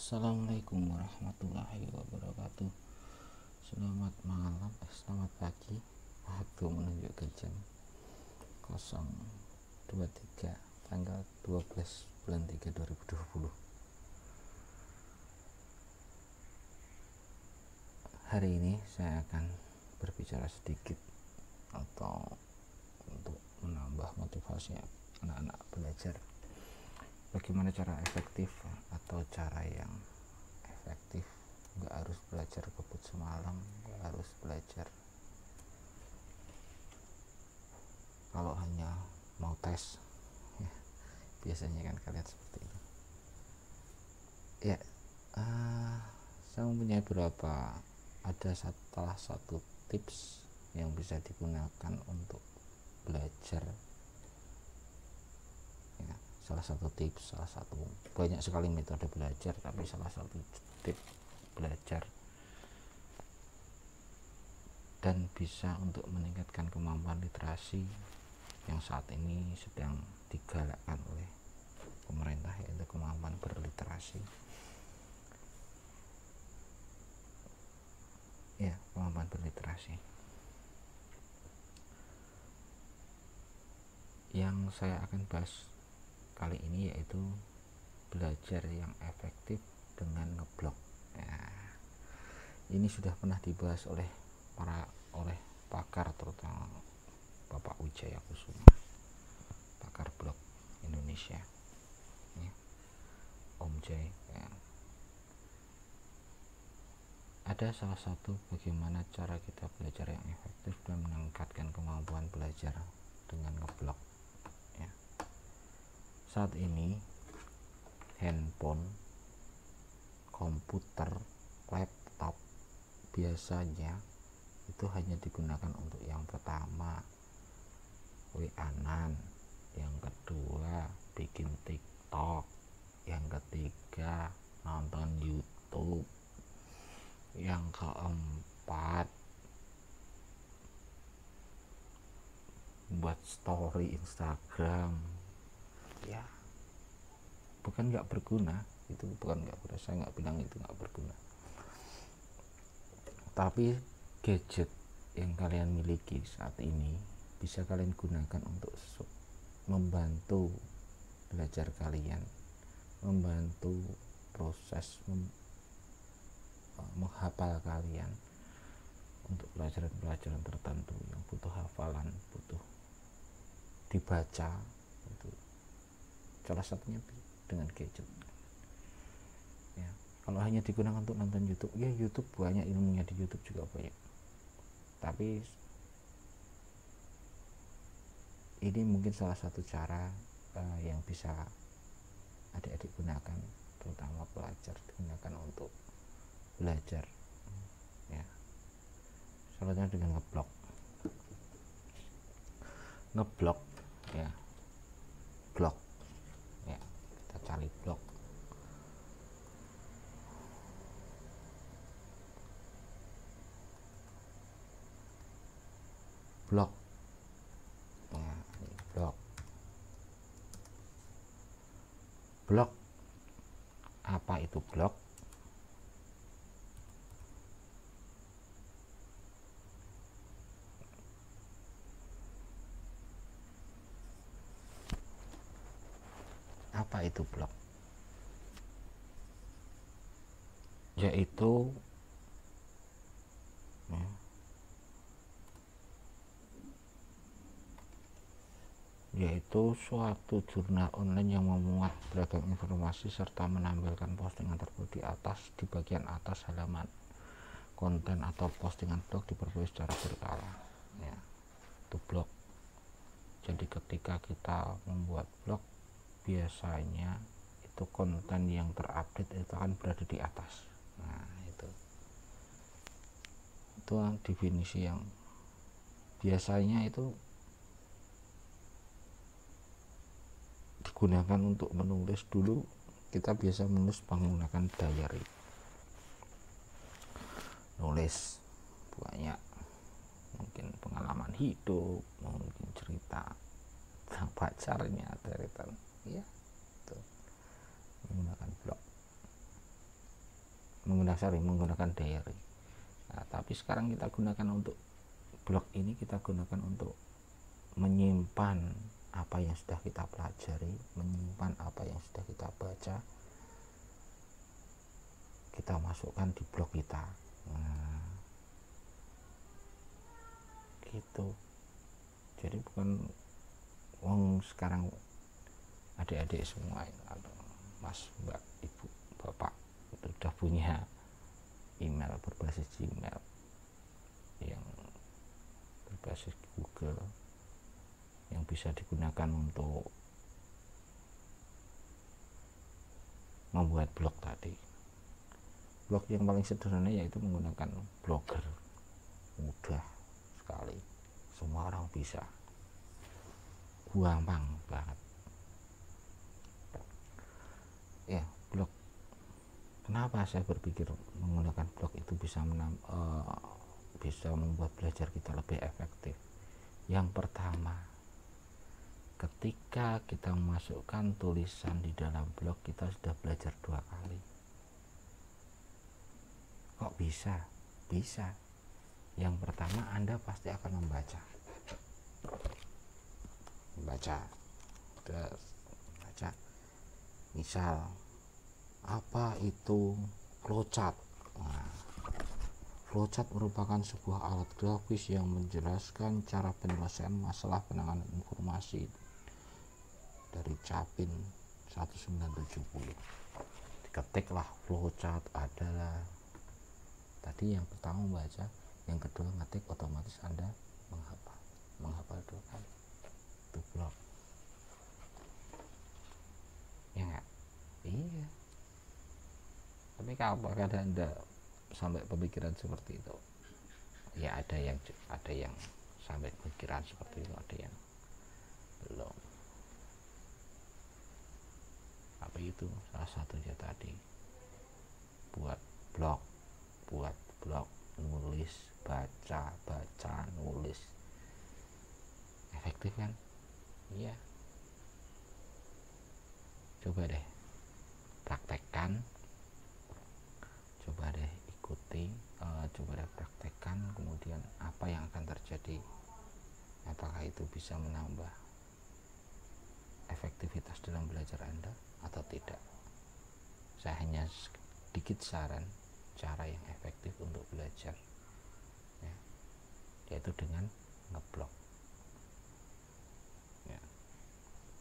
Assalamualaikum warahmatullahi wabarakatuh. Selamat malam, selamat pagi. Waktu menunjukkan jam 023 tanggal 12 bulan 3 2020. Hari ini saya akan berbicara sedikit atau untuk menambah motivasi anak-anak belajar. Bagaimana cara efektif atau cara yang efektif, nggak harus belajar kebut semalam, nggak harus belajar kalau hanya mau tes ya, biasanya kan kalian seperti itu ya. Saya mempunyai salah satu tips yang bisa digunakan untuk belajar ya. Salah satu banyak sekali metode belajar, tapi salah satu tips belajar dan bisa untuk meningkatkan kemampuan literasi yang saat ini sedang digalakkan oleh pemerintah, yaitu kemampuan berliterasi ya. Kemampuan berliterasi yang saya akan bahas kali ini yaitu belajar yang efektif dengan ngeblok ya. Ini sudah pernah dibahas oleh pakar, terutama Bapak Wijaya Kusuma, pakar blog Indonesia ya, Om Jai ya. Ada salah satu bagaimana cara kita belajar yang efektif dan meningkatkan kemampuan belajar dengan ngeblok ya. Saat ini handphone, komputer, laptop biasanya itu hanya digunakan untuk yang pertama WA-an, yang kedua bikin TikTok, yang ketiga nonton YouTube, yang keempat buat story Instagram ya. Bukan nggak berguna, saya nggak bilang itu nggak berguna, tapi gadget yang kalian miliki saat ini bisa kalian gunakan untuk membantu belajar kalian, membantu proses menghafal kalian untuk pelajaran-pelajaran tertentu yang butuh hafalan, butuh dibaca. Itu salah satunya dengan gadget ya. Kalau hanya digunakan untuk nonton YouTube ya, YouTube banyak ilmunya, di YouTube juga banyak, tapi ini mungkin salah satu cara yang bisa adik-adik gunakan, terutama pelajar, digunakan untuk belajar ya. Salahnya dengan ngeblok ya, blok ya. Kita cari blok nah, ini blok. Apa itu blok? Apa itu blok? Yaitu suatu jurnal online yang memuat beragam informasi serta menampilkan postingan terbaru di bagian atas halaman. Konten atau postingan blog diperbarui secara berkala ya. Itu blog. Jadi ketika kita membuat blog, biasanya itu konten yang terupdate itu akan berada di atas. Nah, itu definisi yang biasanya itu digunakan untuk menulis. Dulu kita biasa menulis menggunakan diary, nulis banyak, mungkin pengalaman hidup, mungkin cerita tentang pacarnya, cerita ya, itu menggunakan blog. menggunakan diary. Nah, tapi sekarang kita gunakan untuk blog ini, kita gunakan untuk menyimpan apa yang sudah kita pelajari, menyimpan apa yang sudah kita baca, kita masukkan di blog kita. Nah, gitu. Jadi bukan sekarang adik-adik semua, mas, mbak, ibu, bapak sudah punya email berbasis Gmail yang berbasis Google yang bisa digunakan untuk membuat blog tadi. Blog yang paling sederhana yaitu menggunakan Blogger. Mudah sekali, semua orang bisa, gampang banget ya. Blog, kenapa saya berpikir menggunakan blog itu bisa membuat belajar kita lebih efektif? Yang pertama, ketika kita memasukkan tulisan di dalam blog, kita sudah belajar 2 kali. Kok bisa? Bisa. Yang pertama, Anda pasti akan membaca, misal apa itu flowchart. Nah, flowchart merupakan sebuah alat grafis yang menjelaskan cara penyelesaian masalah penanganan informasi dari Capin 1970. Diketiklah flowchart, adalah tadi yang pertama membaca, yang kedua ngetik, otomatis Anda menghafal 2 kali. Itu blog ya enggak? Iya. Tapi apakah Anda sampai pemikiran seperti itu? Ya ada yang sampai pemikiran seperti itu, ada yang belum. Apa itu? Salah satunya tadi buat blog, nulis, baca, nulis. Efektif kan? Iya. Coba deh praktekkan, coba deh ikuti, coba deh praktekkan, kemudian apa yang akan terjadi? Apakah itu bisa menambah efektivitas dalam belajar Anda atau tidak? Saya hanya sedikit saran cara yang efektif untuk belajar ya, yaitu dengan ngeblog ya.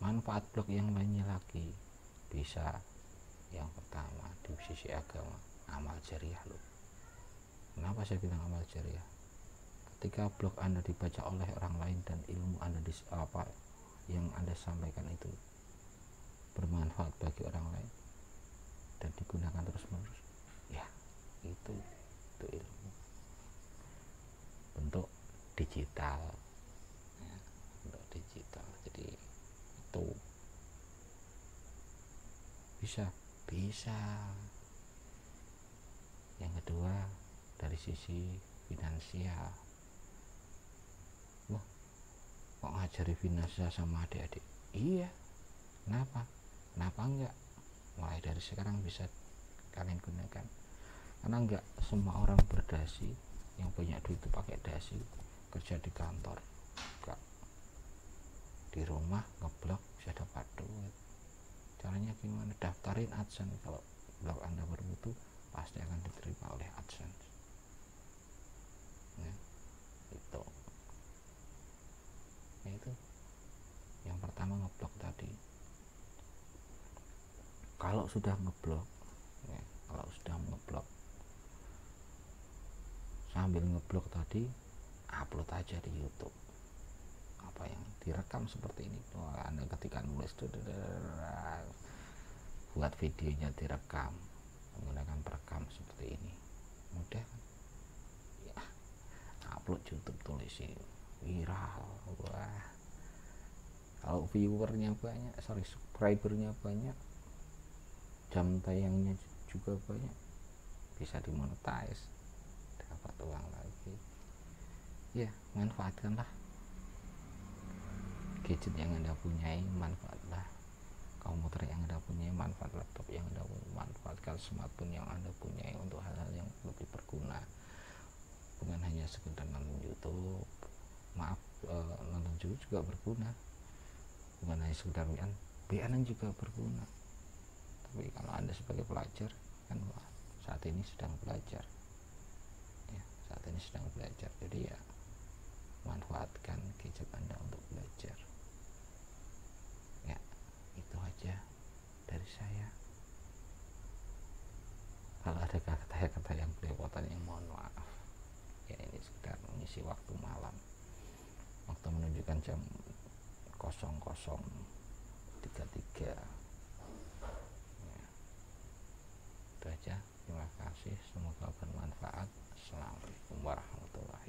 Manfaat blog yang lainnya lagi bisa, yang pertama di sisi agama, amal jariah loh. Kenapa saya bilang amal jariah? Ketika blog Anda dibaca oleh orang lain dan ilmu Anda yang Anda sampaikan itu bermanfaat bagi orang lain dan digunakan terus-menerus, ya itu ilmu bentuk digital ya, bentuk digital. Jadi itu bisa. Yang kedua, dari sisi finansial, wah kok ngajari finansial sama adik-adik? Iya, kenapa enggak? Mulai dari sekarang bisa kalian gunakan, karena enggak semua orang berdasi, yang punya duit itu pakai dasi, kerja di kantor, enggak, di rumah ngeblog bisa dapat duit. Caranya gimana? Daftarin AdSense. Kalau blog Anda bermutu, pasti akan diterima oleh AdSense ya, itu yang pertama, ngeblog tadi. Kalau sudah ngeblog sambil ngeblog tadi, upload aja di YouTube apa yang direkam seperti ini. Anda ketika nulis buat videonya direkam menggunakan perekam seperti ini, mudah ya. Upload YouTube, tulis viral. Wah, kalau viewernya banyak, subscribernya banyak, jam tayangnya juga banyak, bisa dimonetize, dapat uang lagi ya. Manfaatkanlah gadget yang Anda punyai, manfaatlah. komputer yang Anda punya, manfaat laptop yang Anda manfaatkan, smartphone yang Anda punya untuk hal-hal yang lebih berguna, bukan hanya sekedar nonton YouTube. Nonton YouTube juga berguna, bukan hanya sekedar WN juga berguna. Tapi kalau Anda sebagai pelajar kan saat ini sedang belajar ya, jadi ya manfaatkan gadget Anda untuk belajar ya. Itu aja dari saya. Kalau ada kata-kata yang belepotan yang mohon maaf ya, ini sekedar mengisi waktu malam, waktu menunjukkan jam 00.33 ya. Itu aja, terima kasih, semoga bermanfaat. Assalamualaikum warahmatullahi wabarakatuh.